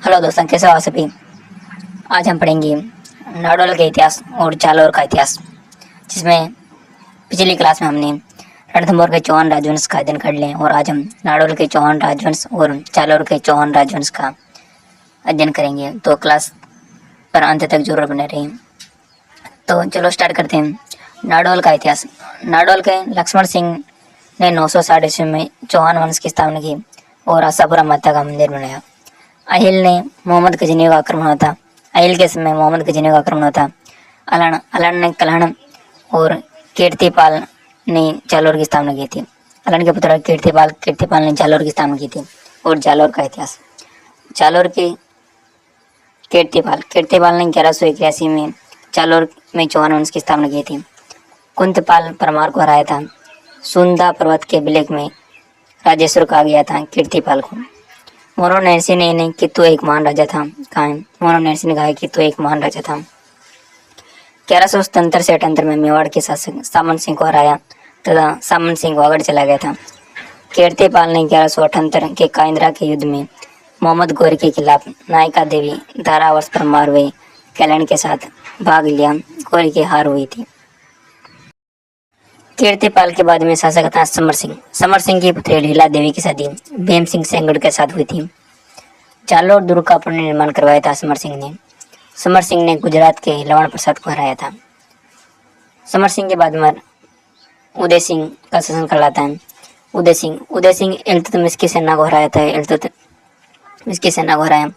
Hello दोस्तों, कैसे हो आप सभी। आज हम पढ़ेंगे नाडोल का इतिहास और जालौर का इतिहास, जिसमें पिछली क्लास में हमने रणथंभौर के चौहान राजवंश का अध्ययन कर लिया और आज हम नाडोल के चौहान राजवंश और जालौर के चौहान राजवंश का अध्ययन करेंगे। तो क्लास पर अंत तक जरूर बने रहिए। तो चलो स्टार्ट करते हैं। नाडोल का इतिहास। नाडोल के लक्ष्मण सिंह ने 960 ईस्वी में चौहान वंश की स्थापना की और आशापुरा माता का मंदिर बनाया। अहिल ने मोहम्मद गजनी का आक्रमण होता। अहिल के समय मोहम्मद गजनी का आक्रमण होता। अलान ने कल्हण और कीर्तिपाल ने जालौर की स्थापना की थी। अलान के पुत्र कीर्तिपाल ने जालौर की स्थापना की थी। और जालौर का इतिहास। जालौर के कीर्तिपाल ने 1181 में जालौर में चौहान वंश की स्थापना की थी। कुंतपाल परमार को हराया था। सुंदा पर्वत के विलेख में राजेश्वर कहा गया था कीर्तिपाल को। मोरो नरसिंह ने इन्हें कि तू एक महान राजा था कहा है। मोरो नरसिंह ने कहा कि तू एक महान राजा था। 1177 से 78 में मेवाड़ के शासक सामंत सिंह को हराया तथा सामंत सिंह वागड़ चला गया था। कीर्तिपाल ने 1178 के काइंद्रा के युद्ध में मोहम्मद गौरी के खिलाफ नायका देवी धारावर्ष पर मारवे कल्याण के साथ भाग लिया। गौरी की हार हुई थी। कीर्तिपाल के बाद में शासक था समर सिंह। समर सिंह की पुत्री लीला देवी की शादी भीम सिंह सेंगड़ के साथ हुई थी। जालौर दुर्ग का पुनर्निर्माण करवाया था समर सिंह ने। समर सिंह ने गुजरात के लवण प्रसाद को हराया था। समर सिंह के बाद में उदय सिंह का शासन कहलाता है। उदय सिंह इल्तुतमिश की सेना को हराया था। इल्तुतमिश की सेना को हराया।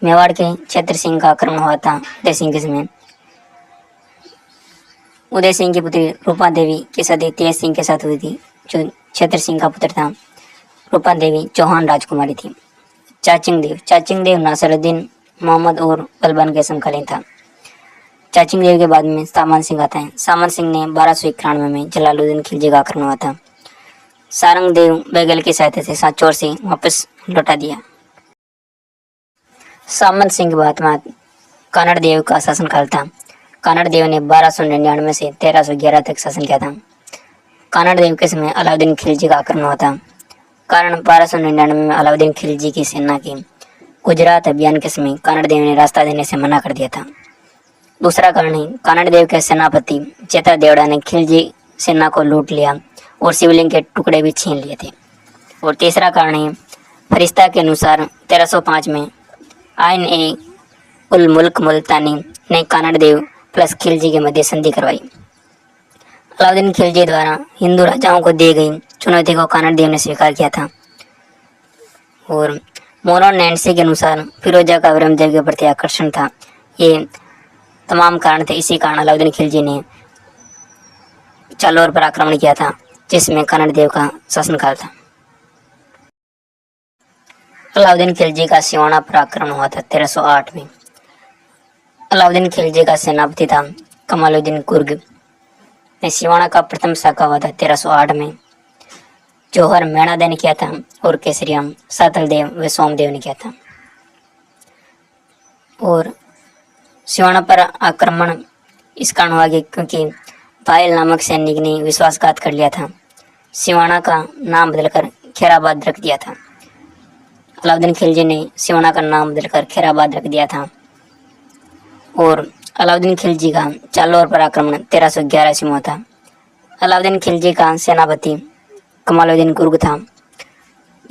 मेवाड़ के छत्र सिंह का आक्रमण हुआ था उदय सिंह के समय। उदय सिंह की पुत्री रूपा देवी की शादी तेज सिंह के साथ हुई थी, जो छत्र सिंह का पुत्र था। रूपा देवी चौहान राजकुमारी थी। चाचिंग देव नासिरुद्दीन मोहम्मद और बलबन के समकालीन था। चाचिंग देव के बाद में सामंत सिंह आता है। सामंत सिंह ने 1291 में जलालुद्दीन खिलजी का आक्रमण हुआ था। सारंग देव बैगल की सहायता से सांचौर से वापस लौटा दिया। सामंत सिंह के बाद में कानड़ देव का शासनकाल था। कानड़ देव ने 1299 से 1311 तक शासन किया था। कानड़ देव के समय अलाउद्दीन खिलजी का आक्रमण हुआ था। कारण 1299 में अलाउद्दीन खिलजी की सेना के गुजरात अभियान के समय कानड़ देव ने रास्ता देने से मना कर दिया था। दूसरा कारण है कानड़ देव के सेनापति चेता देवड़ा ने खिलजी सेना को लूट लिया और शिवलिंग के टुकड़े भी छीन लिए थे। और तीसरा कारण है फरिश्ता के अनुसार 1305 में आइन ए उल मुल्क मुल्तानी ने कानड़ देव प्लस खिलजी के मध्य संधि करवाई। अलाउद्दीन खिलजी द्वारा हिंदू राजाओं को दी गई चुनौती को कानड़ देव ने स्वीकार किया था। और मोरो नैन्सी के अनुसार फिरोजा का ब्रह्मदेव के प्रति आकर्षण था। ये तमाम कारण थे। इसी कारण अलाउद्दीन खिलजी ने जालौर पर आक्रमण किया था, जिसमें कानड़ देव का शासनकाल था। अलाउद्दीन खिलजी का सिवाना पर आक्रमण हुआ था 1308 में। अलाउद्दीन खिलजी का सेनापति था कमालुद्दीन कुर्ग ने सिवाना का प्रथम शाखा हुआ था 1308 में। जौहर मैणादेव ने किया था और केसरिया सातल देव व सोमदेव ने किया था। और सिवाना पर आक्रमण इस कारण हुआ क्योंकि पायल नामक सैनिक ने विश्वासघात कर लिया था। सिवाना का नाम बदलकर खैराबाद रख दिया था। अलाउद्दीन खिलजी ने सिवाना का नाम बदलकर खैराबाद रख दिया था। और अलाउद्दीन खिलजी का जालौर पर आक्रमण 1311 ईस्वी में हुआ था। अलाउद्दीन खिलजी का सेनापति कमालुद्दीन कुर्ग था।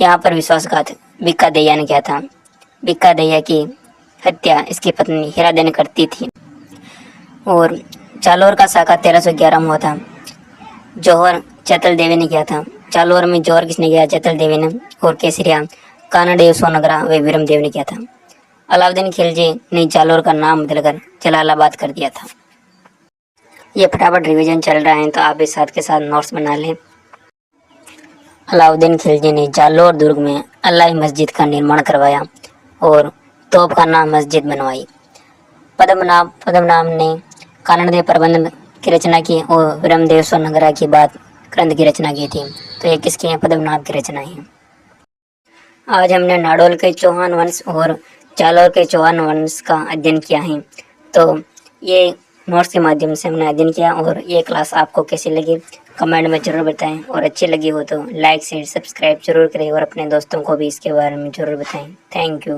यहाँ पर विश्वासघात बिक्का दैया ने किया था। बिक्का दैया की हत्या इसकी पत्नी हीरादेवी ने करती थी। और जालौर का शाखा 1311 में हुआ था। जौहर चैतल देवी ने किया था। जालौर में जौहर किसने किया? चैतल देवी ने। और केसरिया कानाडेव सोनगरा व विरम देव ने किया था। अलाउद्दीन खिलजी ने जालौर का नाम बदलकर जलालाबाद कर दिया था। ये फटाफट रिवीजन चल रहा है, तो आप इस साथ के साथ नोट्स बना लें। अलाउद्दीन खिलजी ने जालौर दुर्ग में अल्लाह मस्जिद का निर्माण करवाया और तोपखाना मस्जिद बनवाई। पद्मनाभ ने कानड़देव प्रबंध की रचना की और विरमदेव सोनगरा की बात ग्रंथ की रचना की थी। तो ये किसकी है? पद्मनाभ की रचना है। आज हमने नाडोल के चौहान वंश और जालौर के चौहान वंश का अध्ययन किया है। तो ये नोट्स के माध्यम से हमने अध्ययन किया। और ये क्लास आपको कैसी लगी कमेंट में ज़रूर बताएं, और अच्छी लगी हो तो लाइक शेयर सब्सक्राइब जरूर करें और अपने दोस्तों को भी इसके बारे में ज़रूर बताएं। Thank you.